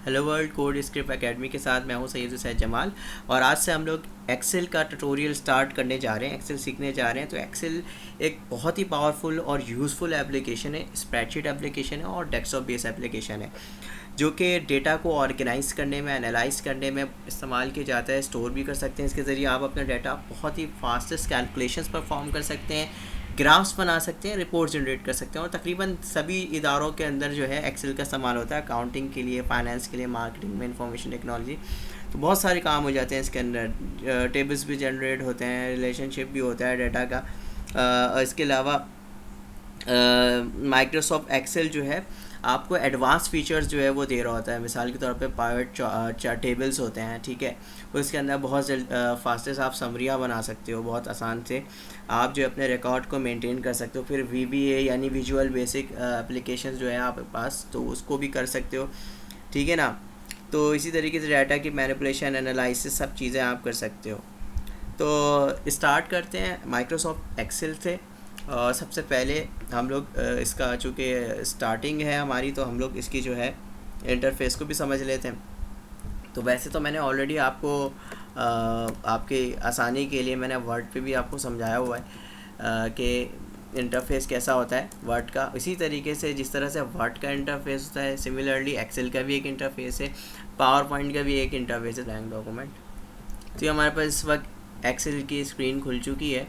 Hello world code script academy के साथ मैं हूं सैयद हुसैन जमाल। और आज से हम लोग एक्सेल का ट्यूटोरियल स्टार्ट करने जा रहे हैं, एक्सेल सीखने जा रहे हैं। तो एक्सेल एक बहुत ही पावरफुल और यूज़फुल एप्लीकेशन है, स्प्रेडशीट एप्लीकेशन है और डेस्कटॉप बेस एप्लीकेशन है, जो कि डेटा को ऑर्गेनाइज करने में, एनालाइज करने में इस्तेमाल किया जाता है। स्टोर भी कर सकते हैं इसके ज़रिए आप अपना डाटा, बहुत ही फास्टेस्ट कैलकुलेशंस परफॉर्म कर सकते हैं, ग्राफ्स बना सकते हैं, रिपोर्ट जनरेट कर सकते हैं। और तकरीबन सभी इदारों के अंदर जो है एक्सेल का इस्तेमाल होता है, अकाउंटिंग के लिए, फाइनेंस के लिए, मार्केटिंग में, इंफॉर्मेशन टेक्नोलॉजी। तो बहुत सारे काम हो जाते हैं इसके अंदर। टेबल्स भी जनरेट होते हैं, रिलेशनशिप भी होता है डाटा का। इसके अलावा माइक्रोसॉफ्ट एक्सेल जो है आपको एडवांस फीचर्स जो है वो दे रहा होता है। मिसाल के तौर पे पाइवट टेबल्स होते हैं, ठीक है। उसके अंदर बहुत फास्टेस्ट आप समरियाँ बना सकते हो, बहुत आसान से आप जो अपने रिकॉर्ड को मेंटेन कर सकते हो। फिर VBA यानी विजुअल बेसिक एप्लीकेशन जो है आपके पास, तो उसको भी कर सकते हो, ठीक है ना। तो इसी तरीके से डाटा की मैनिपुलेशन, एनालिसिस, सब चीज़ें आप कर सकते हो। तो स्टार्ट करते हैं माइक्रोसॉफ्ट एक्सेल से। सबसे पहले हम लोग इसका, चूँकि स्टार्टिंग है हमारी, तो हम लोग इसकी जो है इंटरफेस को भी समझ लेते हैं। तो वैसे तो मैंने ऑलरेडी आपको आपके आसानी के लिए मैंने वर्ड पे भी आपको समझाया हुआ है कि इंटरफेस कैसा होता है वर्ड का। इसी तरीके से जिस तरह से वर्ड का इंटरफेस होता है, सिमिलरली एक्सेल का भी एक इंटरफेस है, पावर पॉइंट का भी एक इंटरफेस है, ब्लैंक डॉक्यूमेंट। तो ये हमारे पास इस वक्त एक्सेल की स्क्रीन खुल चुकी है।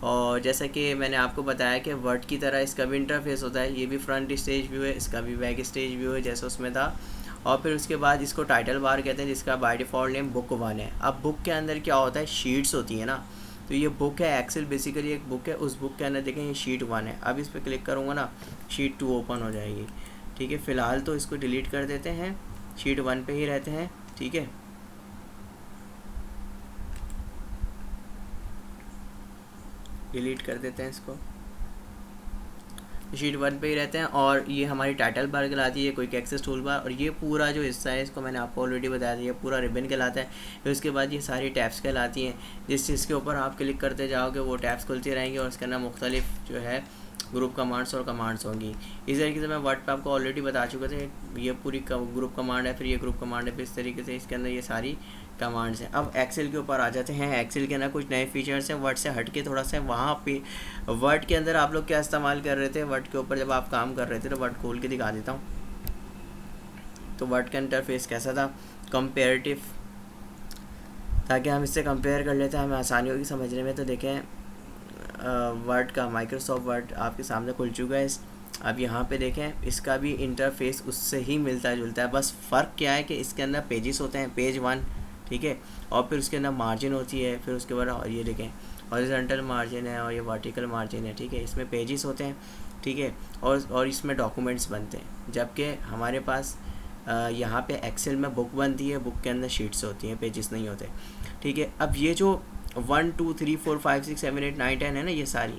और जैसा कि मैंने आपको बताया कि वर्ड की तरह इसका भी इंटरफेस होता है। ये भी फ्रंट स्टेज व्यू है, इसका भी बैक स्टेज व्यू है, जैसे उसमें था। और फिर उसके बाद इसको टाइटल बार कहते हैं, जिसका बाय डिफ़ॉल्ट नेम बुक 1 है। अब बुक के अंदर क्या होता है, शीट्स होती है ना। तो ये बुक है, एक्सेल बेसिकली एक बुक है। उस बुक के अंदर देखें ये शीट 1 है। अब इस पर क्लिक करूँगा ना, शीट 2 ओपन हो जाएगी, ठीक है। फ़िलहाल तो इसको डिलीट कर देते हैं, शीट 1 पे ही रहते हैं, ठीक है। डिलीट कर देते हैं इसको, शीट 1 पे ही रहते हैं। और ये हमारी टाइटल बार कहलाती है, क्विक एक्सेस टूल बार। और ये पूरा जो हिस्सा है, इसको मैंने आपको ऑलरेडी बताया था, ये पूरा रिबन कहलाता है। फिर उसके बाद ये सारी टैब्स कहलाती हैं। जिस चीज़ के ऊपर आप क्लिक करते जाओगे वो टैब्स खुलती रहेंगी, और इसके अंदर मुख्तलिफ जो है ग्रुप कमांड्स और कमांड्स होंगी। इस तरीके से मैं वर्ड पे आपको ऑलरेडी बता चुका था, ये पूरी ग्रुप कमांड है, फिर ये ग्रुप कमांड है, फिर इस तरीके से इसके अंदर ये सारी कमांड्स हैं। अब एक्सेल के ऊपर आ जाते हैं। एक्सेल के अंदर कुछ नए फीचर्स हैं वर्ड से हट के थोड़ा सा। वहाँ पे वर्ड के अंदर आप लोग क्या इस्तेमाल कर रहे थे, वर्ड के ऊपर जब आप काम कर रहे थे, तो वर्ड खोल के दिखा देता हूँ। तो वर्ड का इंटरफेस कैसा था, कंपेरेटिव, ताकि हम इससे कंपेयर कर लेते हैं, हमें आसानी होगी समझने में। तो देखें, वर्ड का माइक्रोसॉफ्ट वर्ड आपके सामने खुल चुका है। अब यहाँ पे देखें, इसका भी इंटरफेस उससे ही मिलता जुलता है। बस फ़र्क क्या है कि इसके अंदर पेजेस होते हैं, पेज 1, ठीक है। और फिर उसके अंदर मार्जिन होती है, फिर उसके बाद ये देखें हॉरिजॉन्टल मार्जिन है और ये वर्टिकल मार्जिन है, ठीक है। इसमें पेजेस होते हैं, ठीक है। और इसमें डॉक्यूमेंट्स बनते हैं। जबकि हमारे पास यहाँ पे एक्सेल में बुक बनती है, बुक के अंदर शीट्स होती हैं, पेजेस नहीं होते, ठीक है। अब ये जो 1 2 3 4 5 6 7 8 9 10 है ना, ये सारी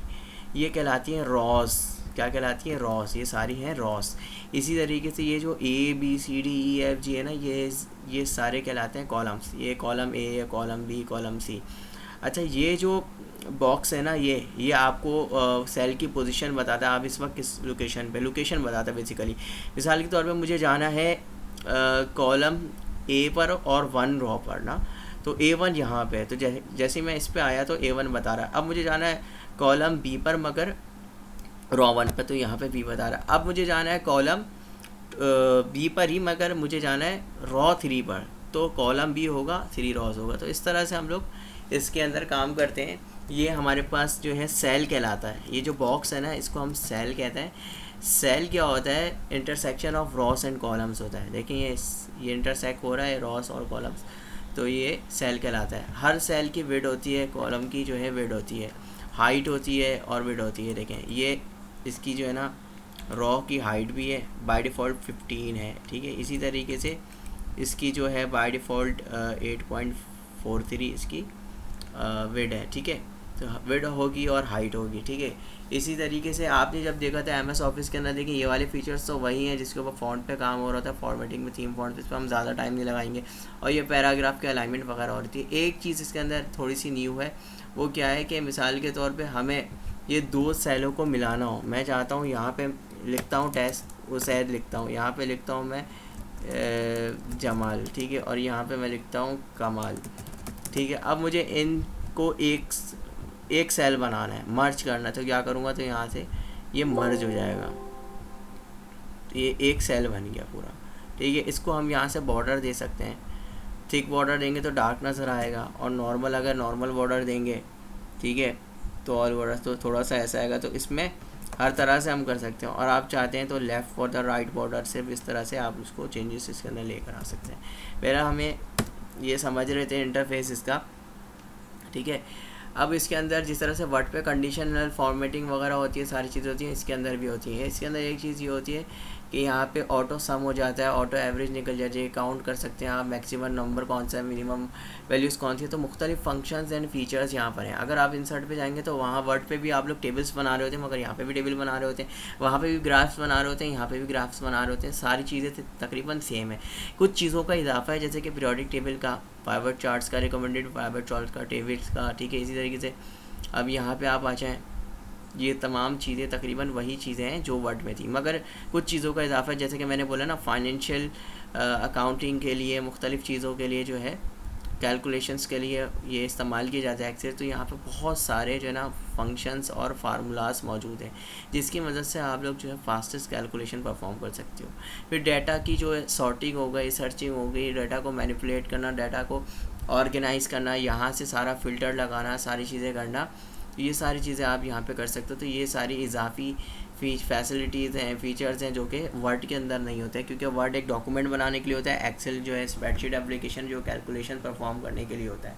ये कहलाती हैं रॉस। क्या कहलाती हैं, रॉस। ये सारी हैं रॉस। इसी तरीके से ये जो ABCDEFG है ना, ये सारे कहलाते हैं कॉलम्स। ये column A, column B, column C। अच्छा, ये जो बॉक्स है ना, ये आपको सेल की पोजीशन बताता है, आप इस वक्त किस लोकेशन पे, लोकेशन बताता है बेसिकली। मिसाल के तौर पे मुझे जाना है कॉलम A पर और 1 रो पर ना, तो A1 यहाँ पे है। तो जैसे मैं इस पे आया तो A1 बता रहा है। अब मुझे जाना है कॉलम B पर, मगर रो 1 पर, तो यहाँ पे B बता रहा है। अब मुझे जाना है कॉलम B पर ही, मगर मुझे जाना है रो 3 पर, तो कॉलम B होगा, 3 रोज होगा। तो इस तरह से हम लोग इसके अंदर काम करते हैं। ये हमारे पास जो है सेल कहलाता है। ये जो बॉक्स है ना, इसको हम सेल कहते हैं। सेल क्या होता है, intersection of Ross and columns होता है। देखिए ये इंटरसेक्ट हो रहा है रॉस और कॉलम्स, तो ये सेल कहलाता है। हर सेल की विड्थ होती है, कॉलम की जो है विड्थ होती है, हाइट होती है और विड्थ होती है। देखें ये इसकी जो है ना, रॉ की हाइट भी है, बाय डिफ़ॉल्ट 15 है, ठीक है। इसी तरीके से इसकी जो है बाय डिफ़ॉल्ट 8.43 इसकी विड्थ है, ठीक है। तो विड्थ होगी और हाइट होगी, ठीक है। इसी तरीके से आपने जब देखा था MS ऑफिस के अंदर, देखिए ये वाले फीचर्स तो वही हैं जिसके ऊपर फ़ॉन्ट पे काम हो रहा था, फॉर्मेटिंग में थीम फ़ॉन्ट, इस पर हम ज़्यादा टाइम नहीं लगाएंगे। और ये पैराग्राफ के अलाइनमेंट वगैरह हो रही थी। एक चीज़ इसके अंदर थोड़ी सी न्यू है, वो क्या है कि मिसाल के तौर पर हमें ये 2 सेलों को मिलाना हो। मैं चाहता हूँ यहाँ पर लिखता हूँ टेस्ट, वो शायद लिखता हूँ, यहाँ पर लिखता हूँ मैं जमाल, ठीक है, और यहाँ पे मैं लिखता हूँ कमाल, ठीक है। अब मुझे इनको एक सेल बनाना है, मर्ज करना है, तो क्या करूँगा, तो यहाँ से ये मर्ज हो जाएगा, ये एक सेल बन गया पूरा, ठीक है। इसको हम यहाँ से बॉर्डर दे सकते हैं, थिक बॉर्डर देंगे तो डार्क नज़र आएगा, और नॉर्मल अगर नॉर्मल बॉर्डर देंगे, ठीक है, तो ऑल बॉर्डर तो थोड़ा सा ऐसा आएगा। तो इसमें हर तरह से हम कर सकते हैं, और आप चाहते हैं तो लेफ़्ट और द राइट बॉर्डर से इस तरह से आप उसको चेंजेस इसके अंदर लेकर आ सकते हैं। पहला हमें ये समझ रहे थे इंटरफेस इसका, ठीक है। अब इसके अंदर जिस तरह से वर्ड पे कंडीशनल फॉर्मेटिंग वगैरह होती है, सारी चीज़ें होती हैं, इसके अंदर भी होती हैं। इसके अंदर एक चीज़ ये होती है कि यहाँ पे ऑटो सम हो जाता है, ऑटो एवरेज निकल जाती है, काउंट कर सकते हैं आप मैक्सिमम नंबर कौन सा है, मिनिमम वैल्यूज़ कौन सी है। तो मुख्तलिफ फंक्शंस एंड फीचर्स यहाँ पर हैं। अगर आप इंसर्ट पे जाएंगे तो वहाँ वर्ड पे भी आप लोग टेबल्स बना रहे होते हैं, मगर यहाँ पे भी टेबल बना रहे होते हैं, वहाँ पे भी ग्राफ्स बना रहे होते हैं, यहाँ पे भी ग्राफ्स बना रहे होते हैं, सारी चीज़ें तकरीबन सेम है। कुछ चीज़ों का इजाफा है, जैसे कि पीरियोडिक टेबल का, पाइवट चार्ट्स का, रिकमेंडेड पाइवट चार्ट्स का, टेबल्स का, ठीक है। इसी तरीके से अब यहाँ पे आप आ जाएँ, ये तमाम चीज़ें तकरीबन वही चीज़ें हैं जो वर्ड में थी, मगर कुछ चीज़ों का इजाफा है, जैसे कि मैंने बोला ना, फाइनेंशियल अकाउंटिंग के लिए, मुख्तलिफ़ चीज़ों के लिए जो है, कैलकुलेशंस के लिए ये इस्तेमाल किया जाता है एक्सेल। तो यहाँ पे बहुत सारे जो है ना फंक्शंस और फार्मूलाज मौजूद हैं, जिसकी मदद से आप लोग जो है फास्टेस्ट कैलकुलेशन परफॉर्म कर सकते हो। फिर डाटा की जो है सॉर्टिंग हो गई, सर्चिंग हो गई, डाटा को मैनिपुलेट करना, डाटा को ऑर्गेनाइज़ करना, यहाँ से सारा फ़िल्टर लगाना, सारी चीज़ें करना, ये सारी चीज़ें आप यहाँ पे कर सकते हो। तो ये सारी इजाफी फैसिलिटीज़ हैं, फीचर्स हैं, जो कि वर्ड के अंदर नहीं होते हैं, क्योंकि वर्ड एक डॉक्यूमेंट बनाने के लिए होता है, एक्सेल जो है स्प्रेडशीट एप्लीकेशन जो कैलकुलेशन परफॉर्म करने के लिए होता है,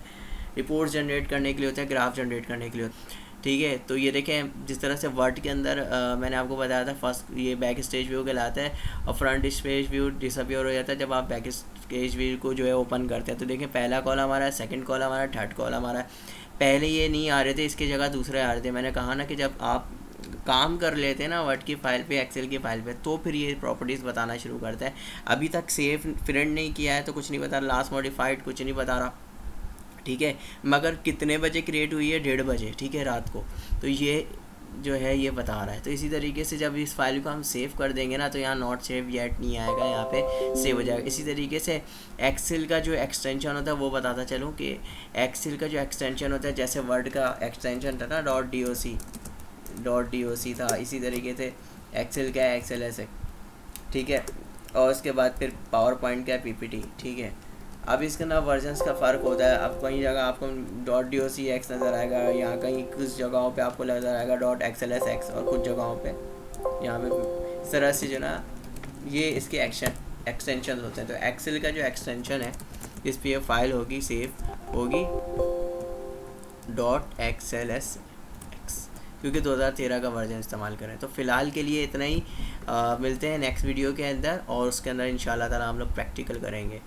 रिपोर्ट्स जनरेट करने के लिए होता है, ग्राफ जनरेट करने के लिए होता है, ठीक है। तो ये देखें, जिस तरह से वर्ड के अंदर मैंने आपको बताया था, फर्स्ट ये बैक स्टेज व्यू कहलाता है, और फ्रंट स्टेज व्यू डिसअपियर हो जाता है जब आप बैक स्टेज व्यू को जो है ओपन करते हैं। तो देखें, पहला कॉलम हमारा है, सेकंड कॉलम हमारा, थर्ड कॉलम हमारा है। पहले ये नहीं आ रहे थे, इसकी जगह दूसरे आ रहे थे। मैंने कहा ना कि जब आप काम कर लेते हैं ना वर्ड की फ़ाइल पे, एक्सेल की फ़ाइल पे, तो फिर ये प्रॉपर्टीज़ बताना शुरू करता है। अभी तक सेव प्रिंट नहीं किया है तो कुछ नहीं बता रहा, लास्ट मॉडिफाइड कुछ नहीं बता रहा, ठीक है। मगर कितने बजे क्रिएट हुई है, 1:30 बजे, ठीक है, रात को, तो ये जो है ये बता रहा है। तो इसी तरीके से जब इस फाइल को हम सेव कर देंगे ना, तो यहाँ नॉट सेव येट नहीं आएगा, यहाँ पे सेव हो जाएगा। इसी तरीके से एक्सेल का जो एक्सटेंशन होता है वो बताता चलूँ कि एक्सेल का जो एक्सटेंशन होता है, जैसे वर्ड का एक्सटेंशन था ना .doc था, इसी तरीके से एक्सेल का है XLS है, ठीक है। और उसके बाद फिर पावर पॉइंट का PPT, ठीक है। अब इसके अंदर वर्जन्स का फ़र्क होता है। अब कई जगह आपको .docx नज़र आएगा, यहाँ कहीं कुछ जगहों पे आपको नज़र आएगा .xlsx, और कुछ जगहों पे यहाँ पे इस तरह से जो ना ये इसके एक्सटेंशन होते हैं। तो एक्सेल का जो एक्सटेंशन है, इस पर यह फाइल होगी, सेव होगी .xlsx, क्योंकि 2013 का वर्जन इस्तेमाल करें। तो फ़िलहाल के लिए इतना ही, मिलते हैं नेक्स्ट वीडियो के अंदर, और उसके अंदर इंशाल्लाह ताला हम लोग प्रैक्टिकल करेंगे।